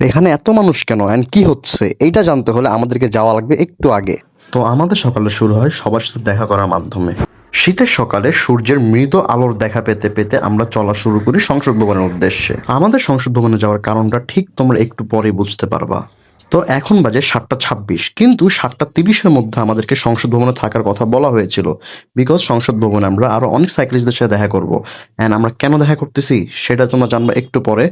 এখানে এত মানুষ কেন এন্ড কি হচ্ছে এইটা জানতে হলে আমাদেরকে যাওয়া লাগবে একটু আগে। তো আমাদের সকালে শুরু হয় সবার সাথে দেখা করার মাধ্যমে। শীতের সকালে সূর্যের মৃদু আলোর দেখা পেতে পেতে আমরা চলা শুরু করি সংসদ ভবনের উদ্দেশ্যে। আমাদের সংসদ ভবনে যাওয়ার কারণটা ঠিক তোমরা একটু পরে বুঝতে পারবা। তো এখন বাজে 7:26, কিন্তু 7:30-এর মধ্যে আমাদেরকে সংসদ ভবনে থাকার কথা বলা হয়েছিল, বিকজ সংসদ ভবনে আমরা আরো অনেক সাইক্লিস্টদের সাথে দেখা করব। অ্যান্ড আমরা কেন দেখা করতেছি সেটা তোমরা জানবা একটু পরে।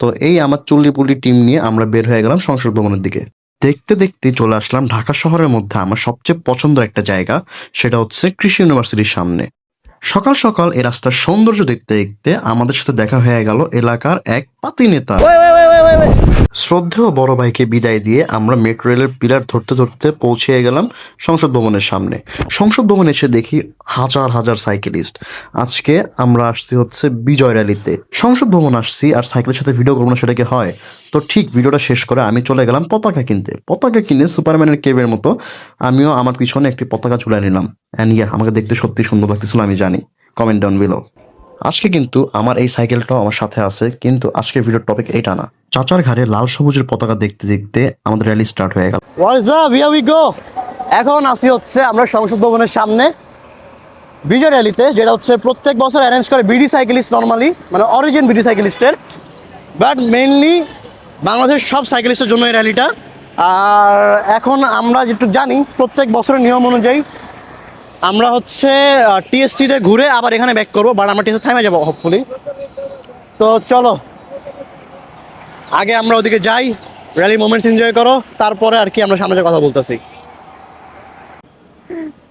তো এই আমার চুল্লিপুল্লি টিম নিয়ে আমরা বের হয়ে গেলাম সংসদ ভবনের দিকে। দেখতে দেখতে চলে আসলাম ঢাকা শহরের মধ্যে আমার সবচেয়ে পছন্দের একটা জায়গা, সেটা হচ্ছে কৃষি ইউনিভার্সিটির সামনে। সকাল সকাল এই রাস্তার সৌন্দর্য দেখতে দেখতে আমাদের সাথে দেখা হয়ে গেল এলাকার এক পাতি নেতা। শ্রদ্ধেয় বড় ভাইকে বিদায় দিয়ে আমরা মেট্রো রেলের পিলার ধরতে ধরতে পৌঁছে গেলাম সংসদ ভবনের সামনে। সংসদ ভবনে এসে দেখি হাজার হাজার সাইকেলিস্ট। আজকে আমরা আসছি হচ্ছে বিজয় র্যালিতে। সংসদ ভবন আসছি আর সাইকেলের সাথে ভিডিও করবো না সেটা কি হয়? তো ঠিক ভিডিওটা শেষ করে আমি চলে গেলাম পতাকা কিনতে। পতাকা কিনে সুপারম্যানের কেবের মতো আমিও আমার পিছনে একটি পতাকা ঝুলাই নিলাম। অ্যান্ড ইয়া, আমাকে দেখতে সত্যি সুন্দর লাগতেছিল, আমি জানি। Comment down below. আজকে কিন্তু আমার এই সাইকেলটাও আমার সাথে আছে, কিন্তু আজকে ভিডিওর টপিক এইটা না। চাচার ঘাড়ে লাল সবুজের পতাকা দেখতে দেখতে আমাদের র্যালি স্টার্ট হয়ে গেল। What's up, here we go. এখন আসি হচ্ছে আমরা সংসদ ভবনের সামনে বিজয় র্যালিতে, যেটা হচ্ছে প্রত্যেক বছর অ্যারেঞ্জ করে বিডি সাইকেলিস্ট, নর্মালি মানে অরিজিন বিডি সাইকেলিস্টের, বাট মেইনলি বাংলাদেশের সব সাইকেলিস্টের জন্য এই র্যালিটা। আর এখন আমরা যেটুকু জানি প্রত্যেক বছরের নিয়ম অনুযায়ী আমরা হচ্ছে টিএসসিতে ঘুরে আবার এখানে ব্যাক করবো, বাট আমরা টিএসসি থামে যাবো হোপফুলি। তো চলো আগে আমরা ওদিকে যাই, র্যালি মোমেন্টস এনজয় করো, তারপরে আর কি আমরা সামনে যে কথা বলতেছি।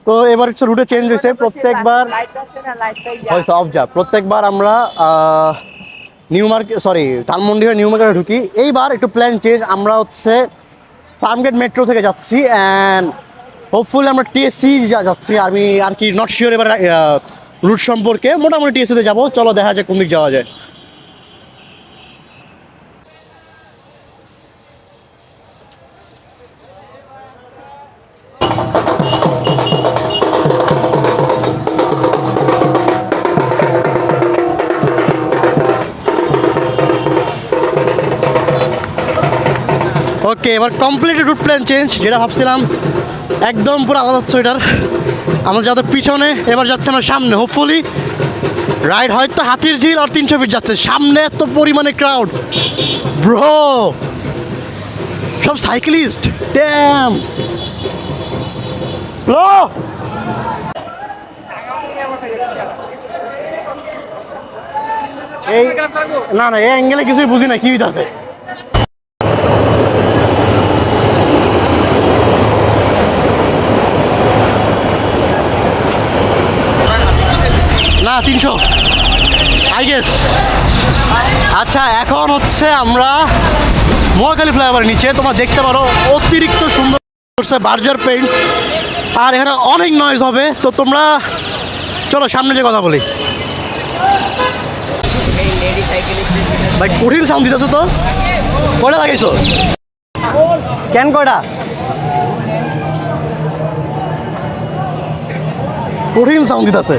তো এবার হচ্ছে রুটে চেঞ্জ হয়েছে, প্রত্যেকবার হয়েছে অবজার্ভ, প্রত্যেকবার আমরা নিউ মার্কেট ধানমন্ডি হয়ে নিউ মার্কেটে ঢুকি। এইবার একটু প্ল্যান চেঞ্জ, আমরা হচ্ছে ফার্মগেট মেট্রো থেকে যাচ্ছি অ্যান্ড হোপফুলি আমরা টিএসসি যাচ্ছি। আমি আর কি নট শিওর এবার রুট সম্পর্কে, মোটামুটি টিএসসিতে যাবো। চলো দেখা যায় কোন দিক যাওয়া যায়। ওকে, এবার কমপ্লিট রুট প্ল্যান চেঞ্জ। যেটা ভাবছিলাম একদম পুরো আলাদা হচ্ছে এটার। আমরা যাদের পিছনে, এবার যাচ্ছে আমরা সামনে। হোপফুলি রাইড হয়তো হাতির ঝিল আর 300 ফিট যাচ্ছে। সামনে এত পরিমাণে ক্রাউড ব্রো, সব সাইকেলিস্ট। Damn slow. এই না না, এই অ্যাঙ্গেলে কিছুই বুঝি না কি হইতাছে। না 300 আই গেস। আচ্ছা, এখন হচ্ছে আমরা মহাখালী ফ্লাইওভারের নিচে। তোমরা দেখতে পারো অতিরিক্ত সুন্দর করছে বার্জার পেইন্টস, আর এখানে অনেক নয়েজ হবে। তো তোমরা চলো সামনে যে কথা বলি। ভাই কঠিন সাউন্ড দিতেছে তো। কয়টা লাগাইছো? কেন কয়টা? কঠিন সাউন্ড দিতেছে।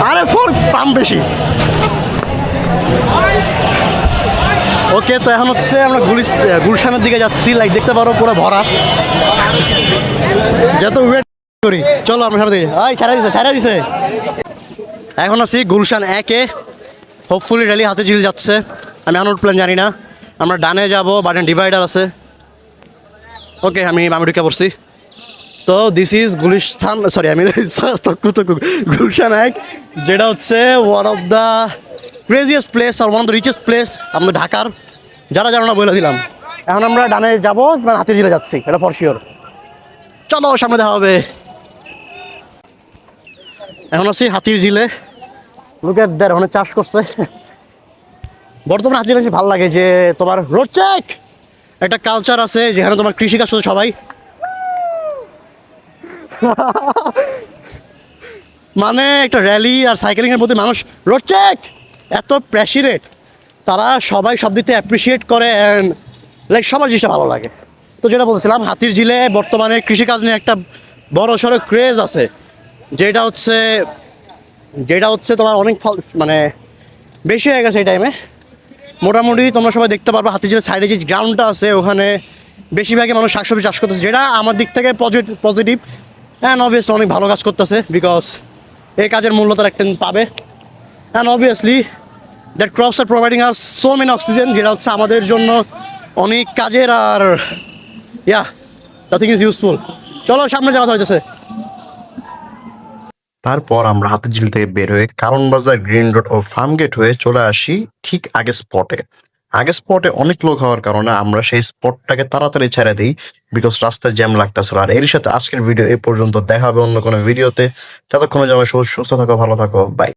আরে ফোর পাম্প বেশি। ওকে, তো এখন হচ্ছে আমরা গুলশানের দিকে যাচ্ছি। লাইক দেখতে পারো পুরো ভরা, যত ওয়েট করি। চলো আমরা সামনে দিকে। ছাড়া দিছে। এখন আছি গুলশান 1-এ। হোপফুলি র্যালি হাতে ঝিল যাচ্ছে। আমি এখন প্ল্যান জানি না। আমরা ডানে যাবো, বাটন ডিভাইডার আছে। ওকে, আমি ঢুকে পড়ছি। তো দিস ইজ গুলিস্তান, গুলশান 1, যেটা হচ্ছে one of the craziest place আর one of the richest place আমাদের ঢাকার। যারা জানো না বলে দিলাম। এখন আমরা ডানে যাবো, মানে হাতির ঝিলে যাচ্ছি, এটা ফর শিওর। চলো সামনে দেখা হবে। এখন আছি হাতির ঝিলে। লোক এট দ্যাট, ওখানে চাষ করছে। বর্তমানে হাতির ঝিলে ভালো লাগে যে তোমার রোড চেক একটা কালচার আছে, যেখানে তোমার কৃষিকাজ শুধু সবাই মানে একটা র্যালি আর সাইকেলিংয়ের প্রতি মানুষ রোড চেক এত প্যাশনেট, তারা সবাই সব দিক থেকে অ্যাপ্রিসিয়েট করে অ্যান্ড লাইক সবার জিনিসটা ভালো লাগে। তো যেটা বলছিলাম, হাতির ঝিলে বর্তমানে কৃষিকাজ নিয়ে একটা বড় সড়ো ক্রেজ আছে। যেটা হচ্ছে তোমার অনেক মানে বেশি হয়ে গেছে এই টাইমে। মোটামুটি তোমরা সবাই দেখতে পারবে হাতিঝিলের সাইডে যে গ্রাউন্ডটা আছে ওখানে বেশিরভাগই মানুষ শাকসবজি চাষ করতেছে, যেটা আমার দিক থেকে পজিটিভ অ্যান্ড অবভিয়াসলি অনেক ভালো কাজ করতেছে, বিকজ এই কাজের মূল্য তারা একটা দিন পাবে। And obviously that crops are providing us so many oxygen, যেটা হচ্ছে আমাদের জন্য অনেক কাজের। আর ইয়া, নাথিং ইজ ইউজফুল। চলো সামনে যাওয়া হইতেছে। তারপর আমরা হাতিঝিল থেকে বের হয়ে কারণ বাজার, গ্রিন রোড ও ফার্ম গেট হয়ে চলে আসি ঠিক আগে স্পটে অনেক লোক হওয়ার কারণে আমরা সেই স্পটটাকে তাড়াতাড়ি ছেড়ে দিই, বিকজ রাস্তায় জ্যাম লাগতেছিল। আর এর সাথে আজকের ভিডিও এই পর্যন্ত, দেখা হবে অন্য কোনো ভিডিওতে। ততক্ষণে যেন সুস্থ থাকো, ভালো থাকো, বাই।